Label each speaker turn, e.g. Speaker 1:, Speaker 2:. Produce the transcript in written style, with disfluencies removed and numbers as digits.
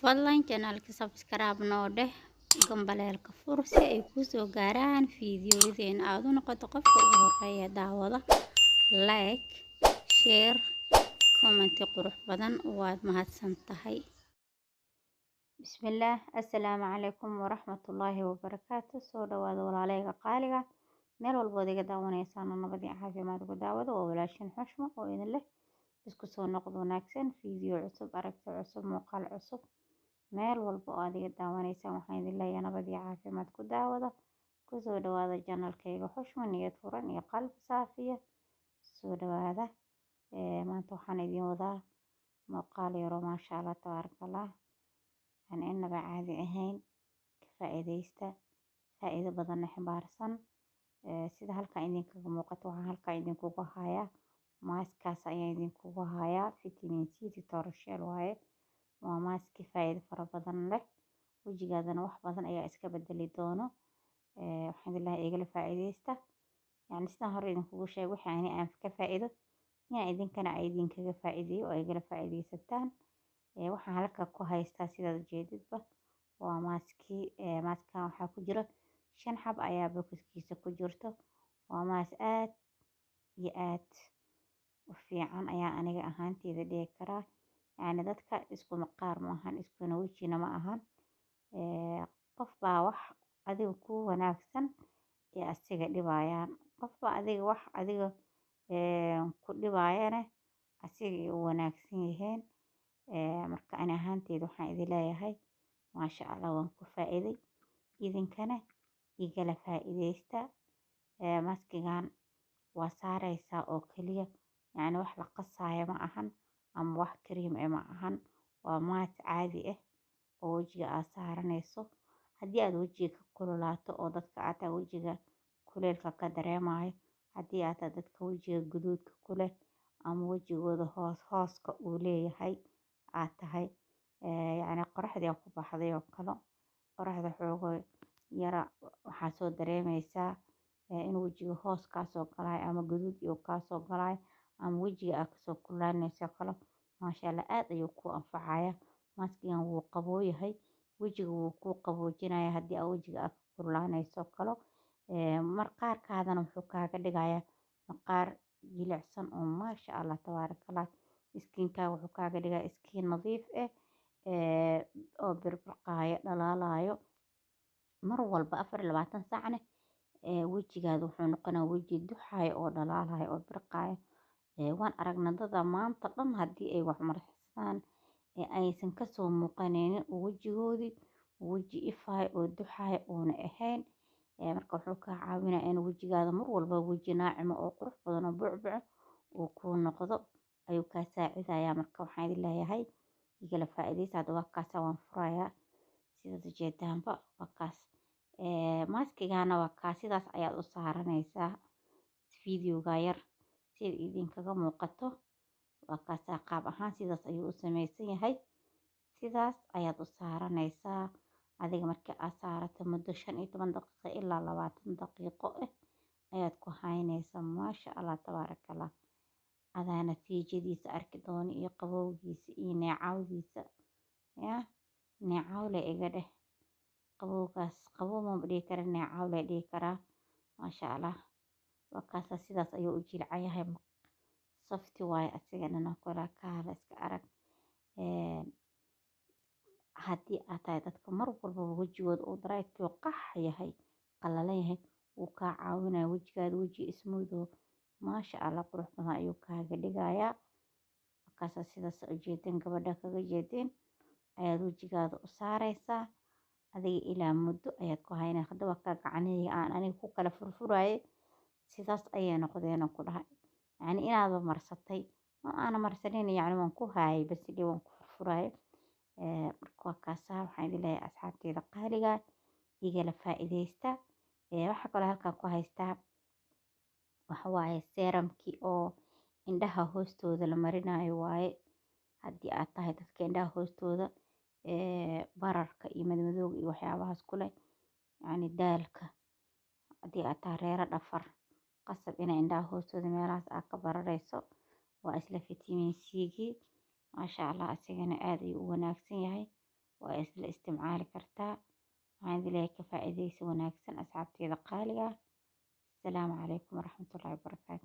Speaker 1: Fadlan channelka subscribe noo dheh gambaleelka fur si ay kuu soo gaaraan fiidiyowyadeen aad u noqoto qofka ugu horeeya daawada. Like, share, comment qurux badan waad mahadsan tahay. Bismillaah, assalaamu calaykum waraxmatullaahi wabarakaatu. Soo dhawaada walaalayga qaaliga meel walbood iga daawanaysaan nabad iyo caafimaad ku daawada. Waa walaashin xushmo oo idin leh isku soo noqdo wanaagsan, fiidiyo cusub, aragti cusub, muuqaal cusub. meel walba oo aad iga daawanaysaan waxaan idin leeyahay nabad iyo caafimaad ku daawada. Ku soo dhawaada channelkayga xushmo, niyad furan iyo qalbi saafiya. Soo dhawaada. Maanta waxaan idin wadaa muuqaal yar oo maasha Allah tabaarakallah aan inaba caadi ahayn, ka faa'iidaysta, faa'iido badan xambaarsan. Sida halkan idinkaga muuqato waxaan halkan idinkugu hayaa maaskaas ayaan idinkugu hayaa vitamin C tutorial waaye. waa maaski faa'iido fara badan leh, wajigaadana wax badan ayaa iska bedeli doono. waxaan idin leeyahay igala faa'iidaysta, yani sidaan hore idinkugu sheegay wixii aan ka faa'iido inaan idinkana idinkaga faa'iideeyo oo igala faa'iidaysataan. waxaan halka ku haystaa sidaad ujeedidba waa maaskan waxaa ku jira 5 xab ayaa bokoskiisa ku jirto. waa maas aad iyo aad u fiican ayaa aniga ahaanteyda dhihi karaa. yani dadka isku maqaar ma ahan, iskuna wejina ma ahan. qof baa wax adiga ku wanaagsan ee asiga dhibayaan, qof baa adiga wax adiga ku dhibayana asiga ay u wanaagsan yihiin. marka ani ahaanteyda waxaan idin leeyahay maasha Allah waan ku faa'iiday, idinkana igala faa'iidaysta. maskigan waa saaraysaa oo kaliya, yani wax la qasaayo ma ahan ama wax kareem ma ahan. waa maas caadi ah oo wajiga aad saaranayso. haddii aad wajiga ka kululaato oo dadka aad wajiga kuleelka ka dareemayo, haddii aad dadka wajiga guduudka ku leh ama wajigooda hooska uu leeyahay aad tahay, yani qoraxda ku baxday oo kale, qoraxda xoogo yara waxaa soo dareemaysaa in wajiga hoos ka soo galay ama guduud iyo ka soo galay ama wajiga aad kasoo kululaanayso kale. maasha Allah aad ayuu ku anfacaya. maskigan wuu qaboo yahay, wajiga wuu ku qaboojinaya haddii aad wajiga aad ka kululaanayso kale. maqaarkaadana wuxuu kaaga dhigayaa maqaar jilicsan oo maasha Allah tabaarakallah. iskiinka wuxuu kaaga dhigaa iskiin nadiif ah oo birbirqaayo, dhalaalayo mar walba 24 saacna. wajigaada wuxuu noqonayaa waji duxaayo oo dhalaalayo oo birqaayo. waan aragnaa dada maanta dhan haddii ay wax marsadaan aysan kasoo muuqanaynin wajigoodii waji ifaay oo duxaay oona ahayn. marka wuxuu kaa caawinayaa in wajigaada mar walba waji naacimo oo qurux badan oo bucbuco uu kuu noqdo ayuu kaa saacidayaa. marka waxaan idin leeyahay igala faa'iidaysta. hadda waa kaas waan furayaa sidaad ujeedaanba waa kaas. maaskigana waa kaas, sidaas ayaad u saaranaysaa fiidiyowga yar sida idinkaga muuqato. waa kaas qaab ahaan sidaas ayuu u samaysan yahay. sidaas ayaad u saaranaysaa adiga. markii aad saarato muddo 15 daqiiqo ilaa 20 daqiiqo ayaad ku haynaysaa. maasha Allah tabaarakallah. adaa natiijadiisa arki doono iyo qabowgiisa iyo neecawdiisa. neecawle iga dheh, qabowgaas qabow ma dhihi kara, neecawle dhihi karaa. maasha Allah waa kaas, sidaas ayuu u jilcan yahay. safti waaye asigana kula kaala iska arag. haddii aad tahay dadka mar walba wajigooda uu daraydkii qax yahay, qallalan yahay, wuu kaa caawinaya wajigaada waji ismoodo maasha Allah qurux badan ayuu kaaga dhigayaa. markaas sidaas ujeedin gabadha kaga jeedin ayaad wajigaada u saaraysaa adiga ilaa muddo ayaad ku haynaysaa. hadda waa ka gacanihii aan aniga ku kala furfurayay sidaas ayay noqdeen ku dhahay. yani inaad marsatay ma aan marsanin, yani waan ku hayay bas dhib waan ku furfurayay. marka waa kaas waxaan idin leeyahay asxaabteyda qaaliga igala faa'iidaysta. waxa kale halkan ku haystaa waxa waaye seramkii oo indhaha hoostooda la marinayo waaye. haddii aad tahay dadka indhaha hoostooda bararka iyo madmadowga iyo waxyaabahaas ku leh, yani daalka, haddii aad tahay reero dhafar qasab inay indhaha hoostooda meelahaas aad ka bararayso. waa isla vitamin C gii maasha Allah asigana aad ayuu u wanaagsan yahay. waa isla isticmaali kartaa. waxaan idin leeyahay ka faa'iidaysi wanaagsan asxaabteyda qaaliga. السلام عليكم ورحمة الله وبركاته.